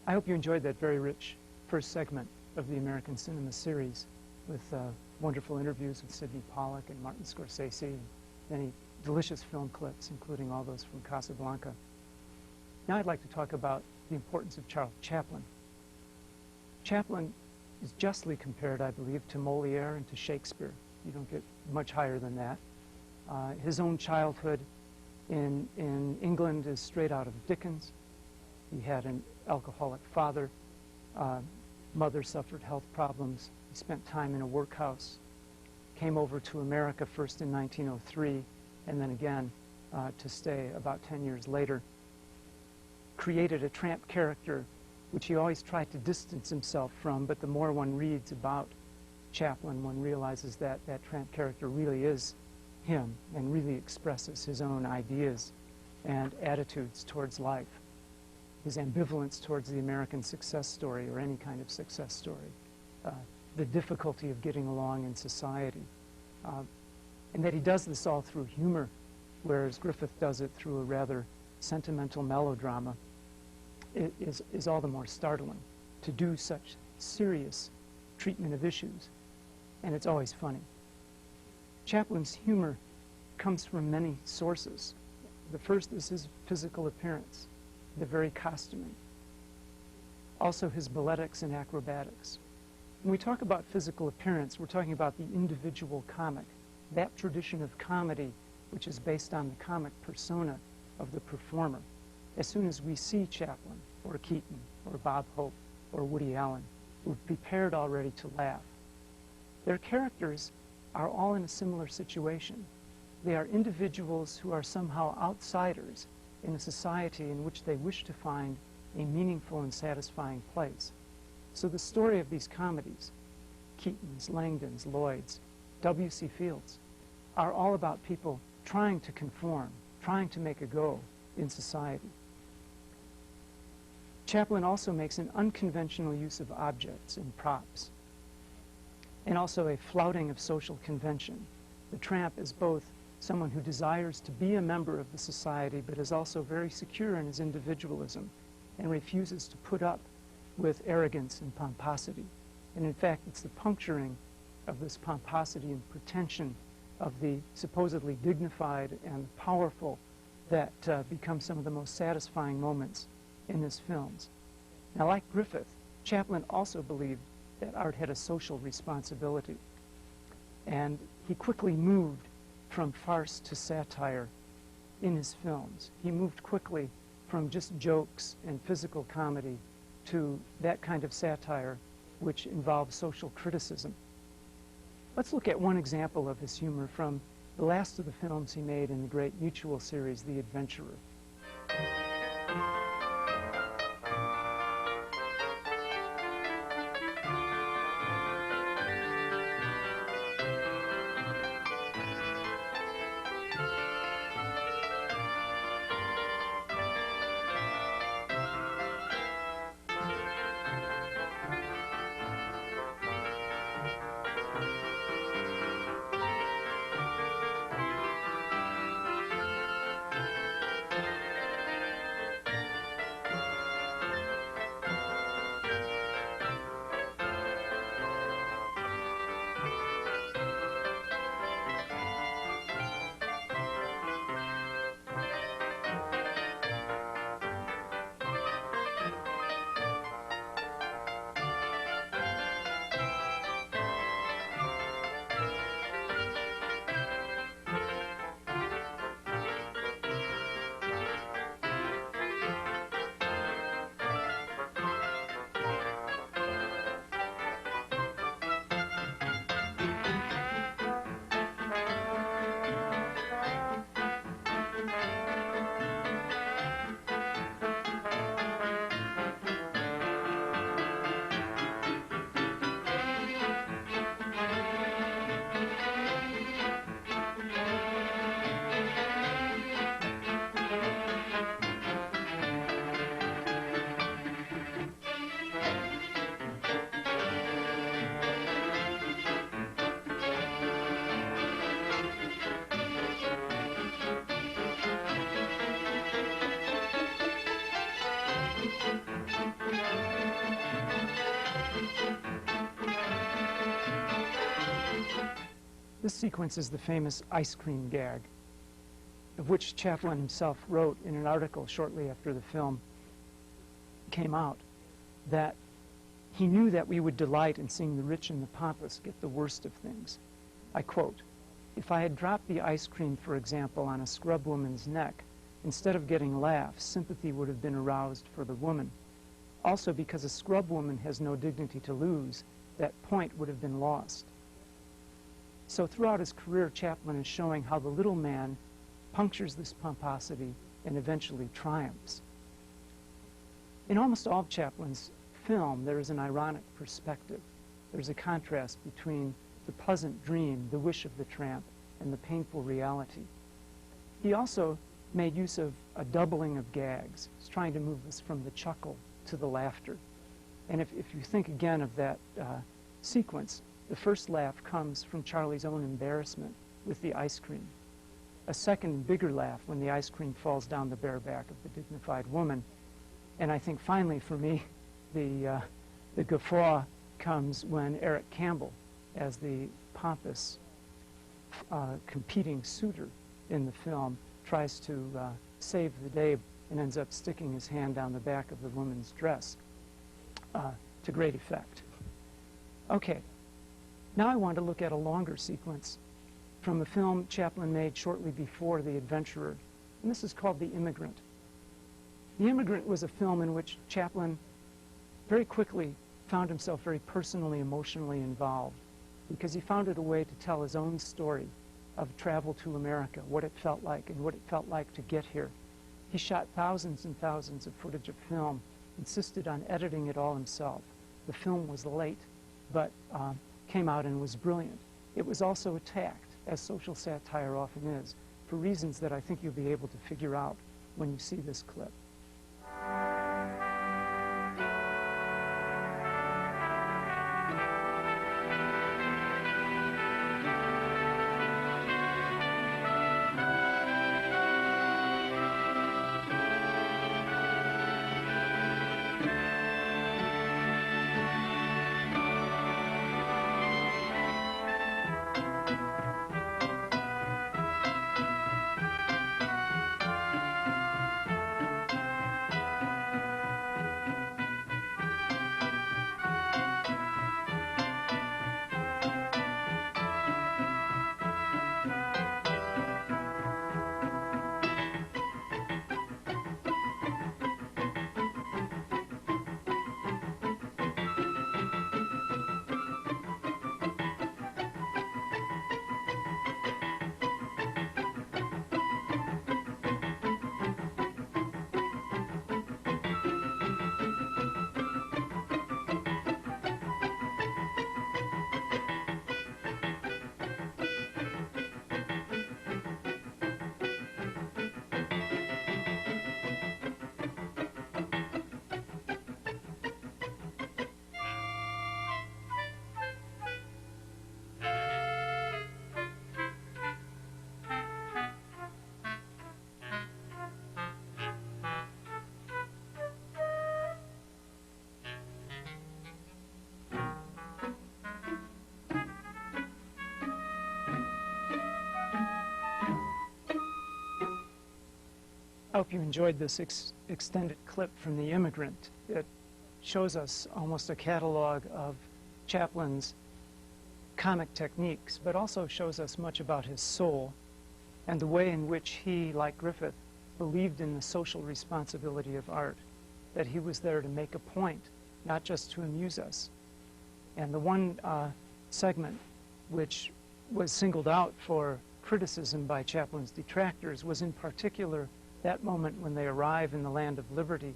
I hope you enjoyed that very rich first segment of the American Cinema series with wonderful interviews with Sidney Pollack and Martin Scorsese, and many delicious film clips, including all those from Casablanca. Now I'd like to talk about the importance of Charles Chaplin. Chaplin is justly compared, I believe, to Moliere and to Shakespeare. You don't get much higher than that. His own childhood in England is straight out of Dickens. He had an alcoholic father. Mother suffered health problems. He spent time in a workhouse. Came over to America first in 1903 and then again to stay about 10 years later. Created a tramp character which he always tried to distance himself from, but the more one reads about Chaplin, one realizes that that tramp character really is him and really expresses his own ideas and attitudes towards life. His ambivalence towards the American success story or any kind of success story, the difficulty of getting along in society, and that he does this all through humor, whereas Griffith does it through a rather sentimental melodrama. It is all the more startling to do such serious treatment of issues, and it's always funny. Chaplin's humor comes from many sources. The first is his physical appearance, the very costuming. Also his balletics and acrobatics. When we talk about physical appearance, we're talking about the individual comic, that tradition of comedy which is based on the comic persona of the performer. As soon as we see Chaplin or Keaton or Bob Hope or Woody Allen, we're prepared already to laugh. Their characters are all in a similar situation. They are individuals who are somehow outsiders in a society in which they wish to find a meaningful and satisfying place. So the story of these comedies, Keaton's, Langdon's, Lloyd's, W.C. Fields, are all about people trying to conform, trying to make a go in society. Chaplin also makes an unconventional use of objects and props, and also a flouting of social convention. The tramp is both someone who desires to be a member of the society, but is also very secure in his individualism and refuses to put up with arrogance and pomposity. And in fact, it's the puncturing of this pomposity and pretension of the supposedly dignified and powerful that become some of the most satisfying moments in his films. Now, like Griffith, Chaplin also believed that art had a social responsibility, and he quickly moved from farce to satire in his films. He moved quickly from just jokes and physical comedy to that kind of satire which involves social criticism. Let's look at one example of his humor from the last of the films he made in the great Mutual series, The Adventurer. This sequence is the famous ice cream gag, of which Chaplin himself wrote in an article shortly after the film came out, that he knew that we would delight in seeing the rich and the pompous get the worst of things. I quote, "If I had dropped the ice cream, for example, on a scrub woman's neck, instead of getting laughs, sympathy would have been aroused for the woman. Also, because a scrub woman has no dignity to lose, that point would have been lost." So throughout his career, Chaplin is showing how the little man punctures this pomposity and eventually triumphs. In almost all of Chaplin's film, there is an ironic perspective. There's a contrast between the pleasant dream, the wish of the tramp, and the painful reality. He also made use of a doubling of gags. He's trying to move us from the chuckle to the laughter. And if you think again of that sequence, the first laugh comes from Charlie's own embarrassment with the ice cream. A second bigger laugh when the ice cream falls down the bare back of the dignified woman. And I think finally for me, the guffaw comes when Eric Campbell, as the pompous competing suitor in the film, tries to save the day and ends up sticking his hand down the back of the woman's dress to great effect. Okay, now I want to look at a longer sequence from a film Chaplin made shortly before The Adventurer, and this is called The Immigrant. The Immigrant was a film in which Chaplin very quickly found himself very personally, emotionally involved, because he found it a way to tell his own story of travel to America, what it felt like and what it felt like to get here. He shot thousands and thousands of footage of film, insisted on editing it all himself. The film was late, but came out and was brilliant. It was also attacked, as social satire often is, for reasons that I think you'll be able to figure out when you see this clip. I hope you enjoyed this extended clip from The Immigrant. It shows us almost a catalog of Chaplin's comic techniques, but also shows us much about his soul and the way in which he, like Griffith, believed in the social responsibility of art, that he was there to make a point, not just to amuse us. And the one segment which was singled out for criticism by Chaplin's detractors was in particular that moment when they arrive in the land of liberty,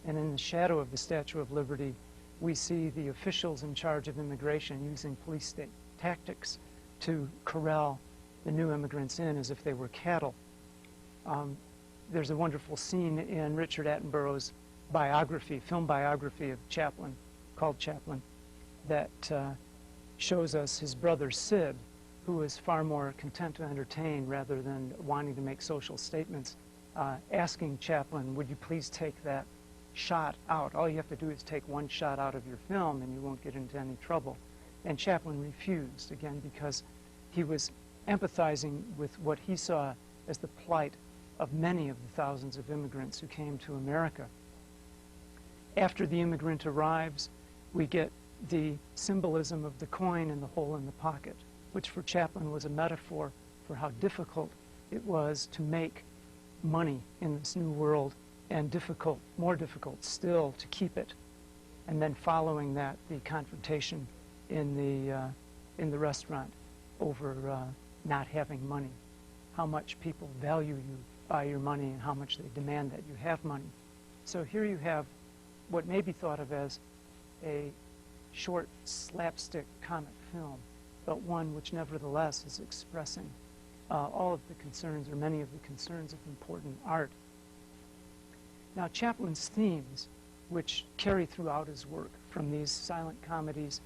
and in the shadow of the Statue of Liberty, we see the officials in charge of immigration using police state tactics to corral the new immigrants in as if they were cattle. There's a wonderful scene in Richard Attenborough's biography, film biography of Chaplin, called Chaplin, that shows us his brother Sid, who is far more content to entertain rather than wanting to make social statements, asking Chaplin, would you please take that shot out? All you have to do is take one shot out of your film and you won't get into any trouble. And Chaplin refused, again, because he was empathizing with what he saw as the plight of many of the thousands of immigrants who came to America. After the immigrant arrives, we get the symbolism of the coin and the hole in the pocket, which for Chaplin was a metaphor for how difficult it was to make money in this new world, and difficult, more difficult still, to keep it. And then following that, the confrontation in the restaurant over not having money, how much people value you by your money and how much they demand that you have money. So here you have what may be thought of as a short slapstick comic film, but one which nevertheless is expressing all of the concerns, or many of the concerns, of important art. Now, Chaplin's themes, which carry throughout his work, from these silent comedies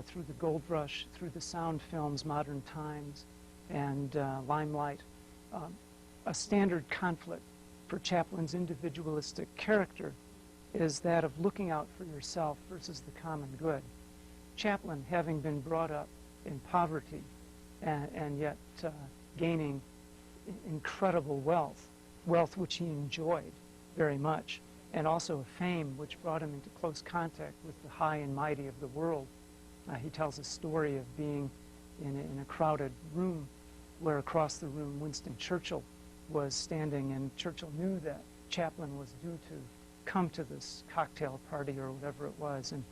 through the Gold Rush, through the sound films, Modern Times, and Limelight, a standard conflict for Chaplin's individualistic character is that of looking out for yourself versus the common good. Chaplin, having been brought up in poverty and yet gaining incredible wealth which he enjoyed very much, and also a fame which brought him into close contact with the high and mighty of the world. He tells a story of being in a crowded room where across the room Winston Churchill was standing, and Churchill knew that Chaplin was due to come to this cocktail party or whatever it was, and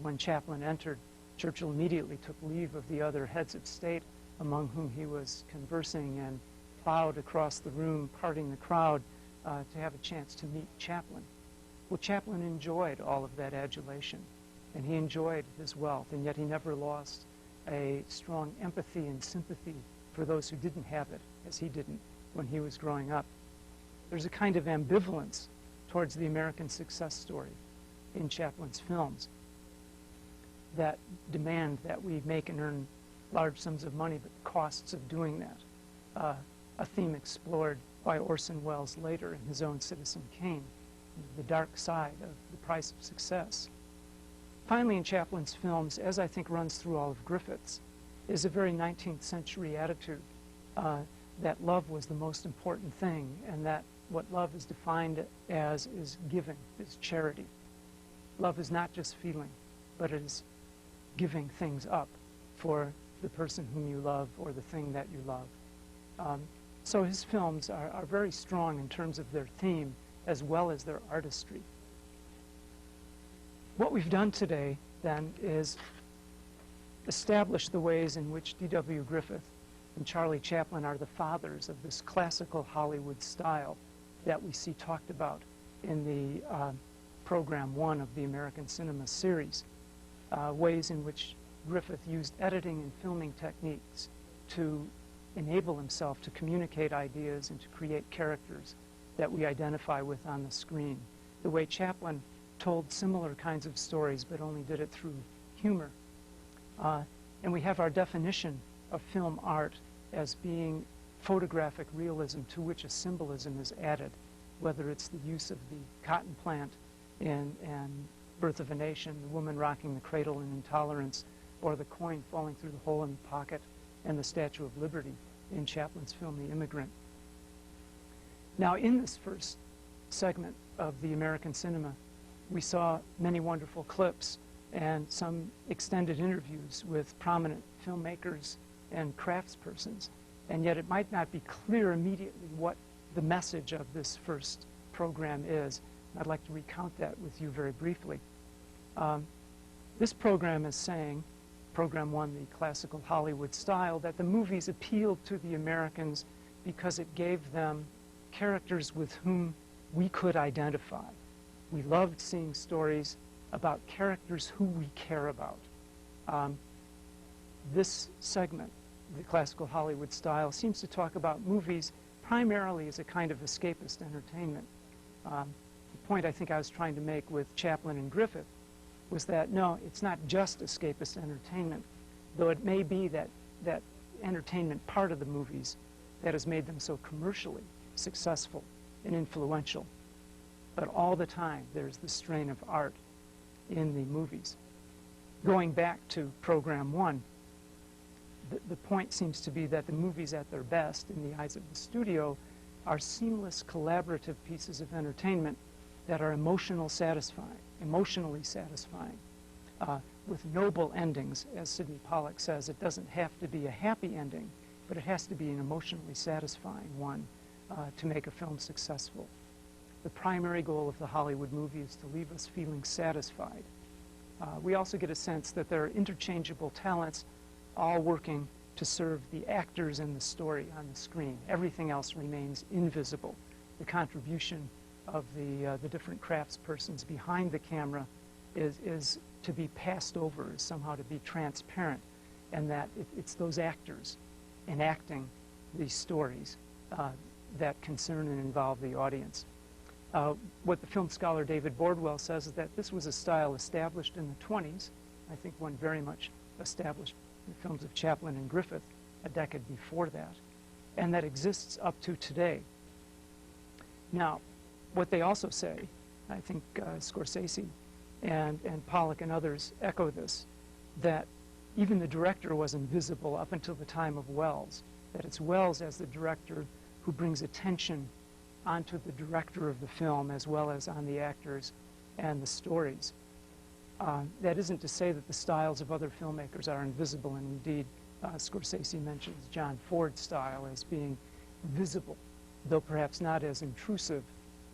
when Chaplin entered, Churchill immediately took leave of the other heads of state among whom he was conversing and bowed across the room, parting the crowd to have a chance to meet Chaplin. Well, Chaplin enjoyed all of that adulation, and he enjoyed his wealth, and yet he never lost a strong empathy and sympathy for those who didn't have it, as he didn't when he was growing up. There's a kind of ambivalence towards the American success story in Chaplin's films that demand that we make and earn large sums of money, but the costs of doing that. A theme explored by Orson Welles later in his own Citizen Kane, the dark side of the price of success. Finally, in Chaplin's films, as I think runs through all of Griffith's, is a very 19th century attitude that love was the most important thing, and that what love is defined as is giving, is charity. Love is not just feeling, but it is giving things up for the person whom you love or the thing that you love. So his films are very strong in terms of their theme as well as their artistry. What we've done today, then, is establish the ways in which D.W. Griffith and Charlie Chaplin are the fathers of this classical Hollywood style that we see talked about in the Program 1 of the American Cinema series, ways in which Griffith used editing and filming techniques to enable himself to communicate ideas and to create characters that we identify with on the screen. The way Chaplin told similar kinds of stories, but only did it through humor. And we have our definition of film art as being photographic realism to which a symbolism is added, whether it's the use of the cotton plant in Birth of a Nation, the woman rocking the cradle in Intolerance, or the coin falling through the hole in the pocket, and the Statue of Liberty in Chaplin's film The Immigrant. Now, in this first segment of the American cinema, we saw many wonderful clips and some extended interviews with prominent filmmakers and craftspersons. And yet it might not be clear immediately what the message of this first program is. I'd like to recount that with you very briefly. This program is saying, Program 1, the classical Hollywood style, that the movies appealed to the Americans because it gave them characters with whom we could identify. We loved seeing stories about characters who we care about. This segment, the classical Hollywood style, seems to talk about movies primarily as a kind of escapist entertainment. The point I think I was trying to make with Chaplin and Griffith was that, no, it's not just escapist entertainment, though it may be that entertainment part of the movies that has made them so commercially successful and influential. But all the time, there's the strain of art in the movies. Going back to Program 1, the point seems to be that the movies at their best, in the eyes of the studio, are seamless, collaborative pieces of entertainment that are emotionally satisfying, with noble endings. As Sidney Pollack says, it doesn't have to be a happy ending, but it has to be an emotionally satisfying one to make a film successful. The primary goal of the Hollywood movie is to leave us feeling satisfied. We also get a sense that there are interchangeable talents all working to serve the actors and the story on the screen. Everything else remains invisible. The contribution of the different craftspersons behind the camera is to be passed over, is somehow to be transparent, and that it's those actors enacting these stories that concern and involve the audience. What the film scholar David Bordwell says is that this was a style established in the 20s, I think one very much established in the films of Chaplin and Griffith a decade before that, and that exists up to today. Now, what they also say, I think Scorsese and Pollack and others echo this, that even the director was invisible up until the time of Wells, that it's Wells as the director who brings attention onto the director of the film as well as on the actors and the stories. That isn't to say that the styles of other filmmakers are invisible, and indeed Scorsese mentions John Ford's style as being visible, though perhaps not as intrusive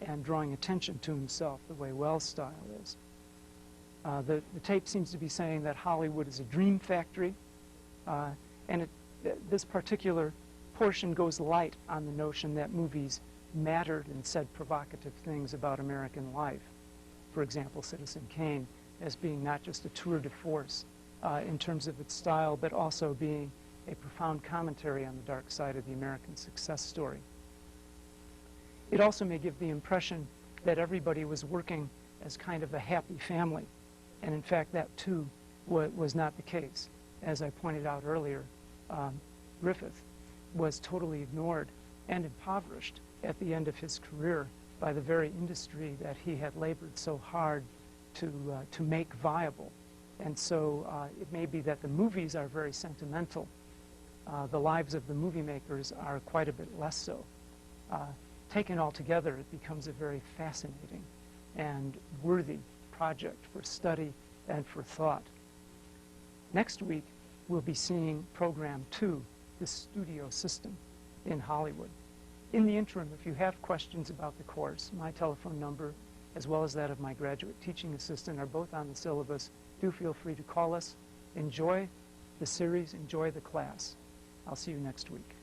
and drawing attention to himself the way Wells' style is. The tape seems to be saying that Hollywood is a dream factory, and this particular portion goes light on the notion that movies mattered and said provocative things about American life. For example, Citizen Kane as being not just a tour de force in terms of its style, but also being a profound commentary on the dark side of the American success story. It also may give the impression that everybody was working as kind of a happy family, and in fact that too was not the case. As I pointed out earlier, Griffith was totally ignored and impoverished at the end of his career by the very industry that he had labored so hard to make viable. And so it may be that the movies are very sentimental. The lives of the movie makers are quite a bit less so. Taken all together, it becomes a very fascinating and worthy project for study and for thought. Next week, we'll be seeing Program 2, the studio system in Hollywood. In the interim, if you have questions about the course, my telephone number, as well as that of my graduate teaching assistant, are both on the syllabus. Do feel free to call us. Enjoy the series, enjoy the class. I'll see you next week.